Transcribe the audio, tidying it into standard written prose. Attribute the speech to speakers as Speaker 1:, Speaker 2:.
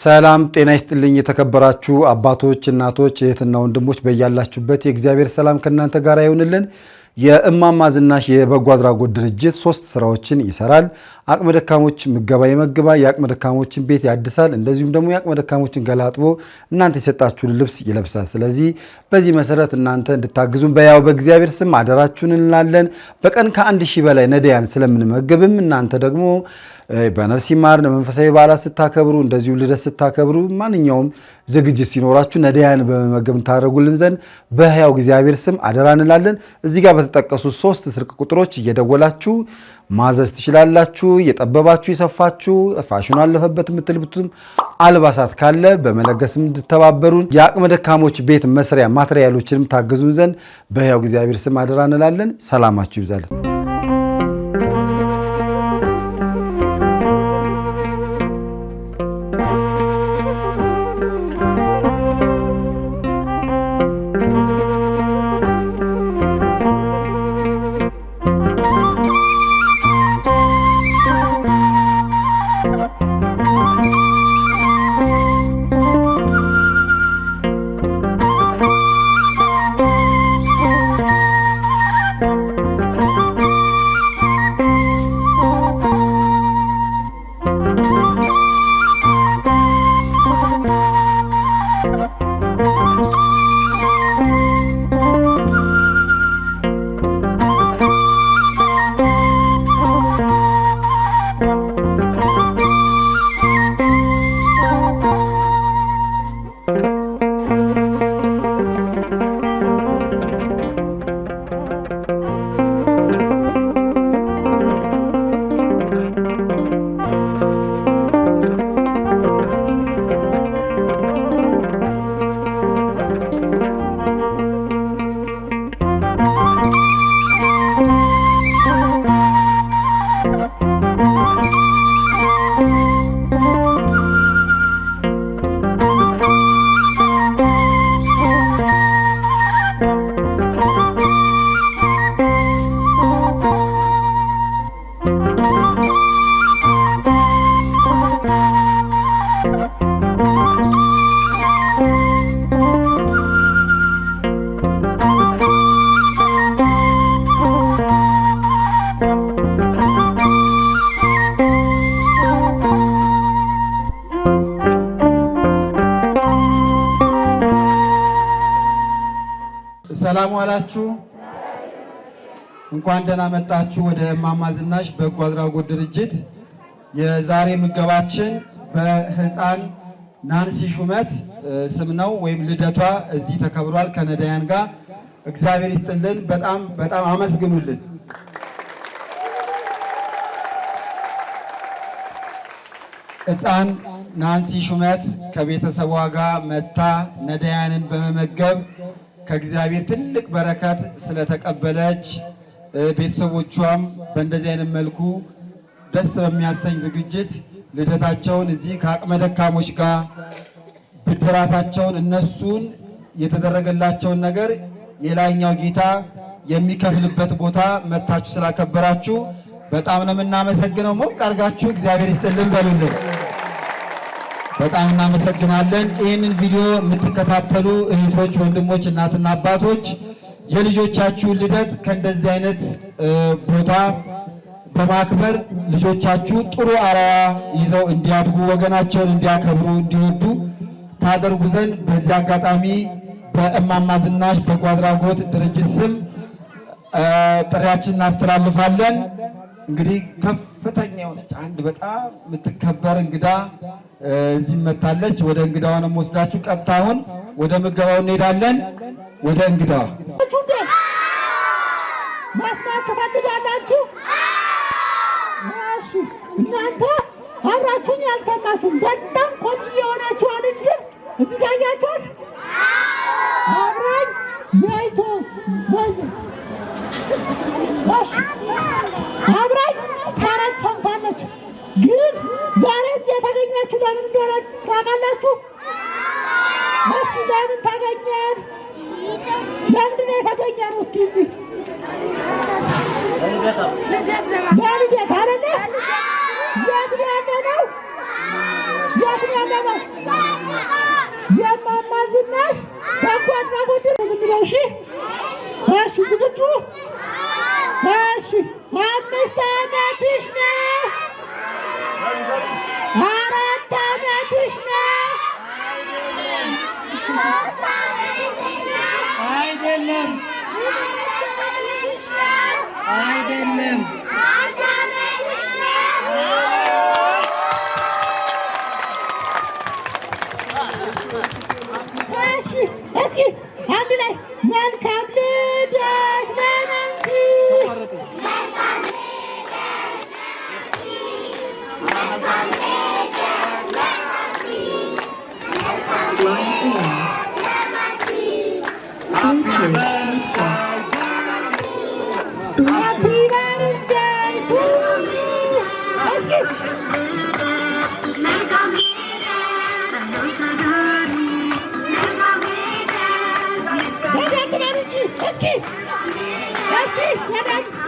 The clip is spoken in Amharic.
Speaker 1: ሰላም ጤና ይስጥልኝ የተከበራችሁ አባቶች እናቶች እህትና ወንድሞች በእያላችሁበት የእግዚአብሔር ሰላም ከናንተ ጋር ይሁንልን። የእማማ ዝናሽ የበጎ አድራጎት ድርጅት 3 ስራዎችን ይሰራል። አቅመ ደካሞች ምገባ ይመግባል፣ የአቅመ ደካሞችን ቤት ያድሳል፣ እንደዚሁም ደግሞ የአቅመ ደካሞችን ገላጥቦ እናንተ የሰጣችሁን ልብስ ይለብሳል። ስለዚህ በዚህ መሰረት እናንተ እንድታግዙን በያው በእግዚአብሔር ስም አደራችሁን እንላለን። በቀን ከ1000 በላይ ነዳያን ስለምንመገብም እናንተ ደግሞ በነፍስ ይማር መንፈሳዊ በዓላት ስታከብሩ እንደዚሁ ልደት ስታከብሩ ማንኛውም ዝግጅት ሲኖራችሁ ነዳያን በመመገብ ታደርጉልን ዘንድ በሕያው እግዚአብሔር ስም አደራ እንላለን። እዚህ ጋር በተጠቀሱ 3 ስልክ ቁጥሮች እየደወላችሁ ማዘዝ ትችላላችሁ። እየጠበባችሁ የሰፋችሁ ፋሽኑ አለፈበት የምትልብቱም አልባሳት ካለ በመለገስም እንድተባበሩን የአቅመ ደካሞች ቤት መስሪያ ማቴሪያሎችንም ታገዙን ዘንድ በሕያው እግዚአብሔር ስም አደራ እንላለን። ሰላማችሁ ይብዛልን። ሰላም ዋላችሁ። እንኳን ደህና መጣችሁ ወደ እማማ ዝናሽ በጎ አድራጎት ድርጅት። የዛሬ ምገባችን በህፃን ናንሲ ሹመት ስም ነው ወይም ልደቷ እዚህ ተከብሯል ከነዳያን ጋር። እግዚአብሔር ይስጥልን። በጣም አመስግኑልን። ህፃን ናንሲ ሹመት ከቤተሰቧ ጋር መታ ነዳያንን በመመገብ ከእግዚአብሔር ትልቅ በረከት ስለተቀበለች ቤተሰቦቿም በእንደዚህ አይነት መልኩ ደስ በሚያሰኝ ዝግጅት ልደታቸውን እዚህ ከአቅመ ደካሞች ጋር ብድራታቸውን እነሱን የተደረገላቸውን ነገር የላይኛው ጌታ የሚከፍልበት ቦታ መታችሁ ስላከበራችሁ በጣም ነው የምናመሰግነው። ሞቅ አድርጋችሁ እግዚአብሔር ይስጥልን በሉልን። በጣም እናመሰግናለን። ይህንን ቪዲዮ የምትከታተሉ እህቶች፣ ወንድሞች፣ እናትና አባቶች የልጆቻችሁን ልደት ከእንደዚህ አይነት ቦታ በማክበር ልጆቻችሁ ጥሩ አርአያ ይዘው እንዲያድጉ ወገናቸውን እንዲያከብሩ እንዲወዱ ታደርጉ ዘንድ በዚህ አጋጣሚ በእማማ ዝናሽ በጎ አድራጎት ድርጅት ስም ጥሪያችንን እናስተላልፋለን። እንግዲህ ከፍተኛ የሆነች አንድ በጣም የምትከበር እንግዳ እዚህ መታለች። ወደ እንግዳው ነው ወስዳችሁ ቀጥታውን ወደ ምገባው እንሄዳለን። ወደ እንግዳው
Speaker 2: ማስማት ትፈልጋላችሁ? እሺ፣ እናንተ አብራችሁኝ ያልሰማችሁም በጣም ቆንጆ የሆናችኋል እንጂ እዚህ ጋር ያያችሁት አብራኝ ያይቶ አብራኝ ታረች ሰምታለች። ግን ዛሬ እዚህ የተገኛችሁ ለምን እንደሆነ ታውቃላችሁ? እስኪ ለምን ተገኘን? ለምንድን ነው የተገኘነው? እስኪ እዚህ ለልደት አይደለ? የት ያለ ነው? የት ስንት ነው ያለነው? የእማማ ዝናሽ በጎ አድራጎት ነው። እሺ እሺ፣ ዝግጁ? እሺ 5 ዓመትሽ ነው? 4 ዓመትሽ ነው?
Speaker 3: አይደለም አይደለም።
Speaker 2: እሺ እስኪ አንድ ላይ መልካም ልደት ለነንሲ። Happy birthday to you. Let's go.